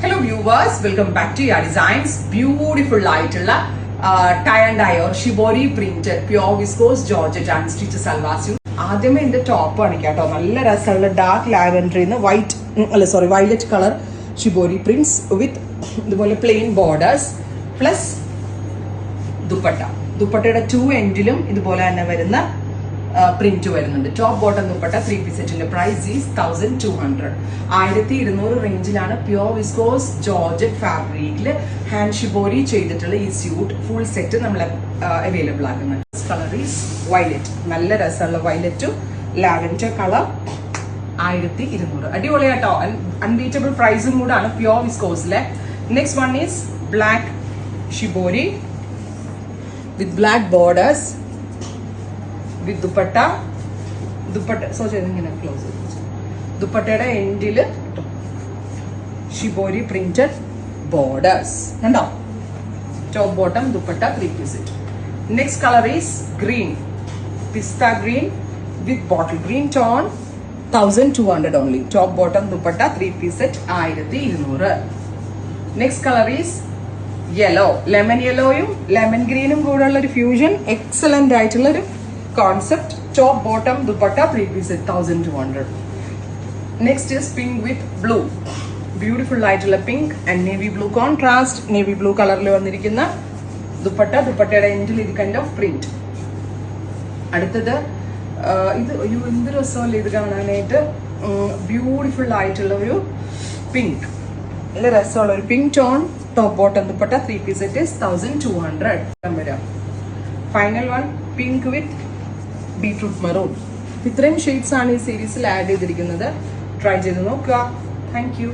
Hello viewers, welcome back to your designs. Beautiful ആയിട്ടുള്ള tie and dye or shibori printed pure viscose georgette and stitch salwar suit. ആദ്യമേ ഇതിന്റെ top ആണ് കേട്ടോ. നല്ല രസമുള്ള dark ലാവൻഡറിന്ന് violet colour shibori prints with ഇതുപോലെ plain borders plus dupatta. ദുപ്പട്ടയുടെ 2 എൻഡിലും ഇതുപോലെ തന്നെ വരുന്ന പ്രിന്റ് വരുന്നുണ്ട്. ടോപ്പ് ബോട്ടം ദുപ്പട്ട 3 പീസ് സെറ്റിന്റെ പ്രൈസ് ഈസ് 1200. 1200 റേഞ്ചിലാണ് പ്യോർ വിസ്കോസ് ജോർജറ്റ് ഫാബ്രിക്കിൽ ഹാൻഡ് ഷിബോരി ചെയ്തിട്ടുള്ള ഈ സ്യൂട്ട് ഫുൾ സെറ്റ് നമ്മൾ അവൈലബിൾ ആക്കുന്നത്. Colour is violet. നല്ല രസമുള്ള വയലറ്റും ലാവൻഡർ കളർ 1200. അടിപൊളിയാട്ടോ. അൺബീറ്റബിൾ പ്രൈസും കൂടാണ് പ്യോർ വിസ്കോസിലെ. Next one is black shibori with black borders with dupatta ഇങ്ങനെ ക്ലോസ് ദുപ്പട്ടയുടെ എൻഡില് ഷിബോരി പ്രിന്റഡ് ബോർഡേഴ്സ് കണ്ടോ. Top bottom dupatta 3 piece set. Next colour is green, pista green with bottle green tone 1200 only. Top bottom dupatta 3 piece set 1200. Next colour is yellow, lemon യെല്ലോയും lemon ഗ്രീനും കൂടെ ഉള്ള ഒരു fusion. Excellent ആയിട്ടുള്ള ഒരു concept. Top bottom dupatta 3 piece at 1200. Next is pink with blue. Beautiful ആയിട്ടുള്ള pink and navy blue contrast. Navy blue കളറിൽ വന്നിരിക്കുന്ന ദുപ്പട്ട. ദുപ്പട്ടയുടെ എൻഡിൽ ഇത് കൈൻഡ് ഓഫ് പ്രിന്റ്. അടുത്തത് ഇത് എന്ത് രസമല്ലേ ഇത് കാണാനായിട്ട്. ബ്യൂട്ടിഫുൾ ആയിട്ടുള്ള ഒരു പിങ്ക്, നല്ല രസമുള്ള ഒരു pink tone. Top bottom dupatta 3 piece set 1200 വരാം. Final one pink with beetroot maroon. ഇത്രയും ഷെയ്ഡ്സ് ആണ് ഈ സീരീസിൽ ആഡ് ചെയ്തിരിക്കുന്നത്. ട്രൈ ചെയ്ത് നോക്കുക. Thank U.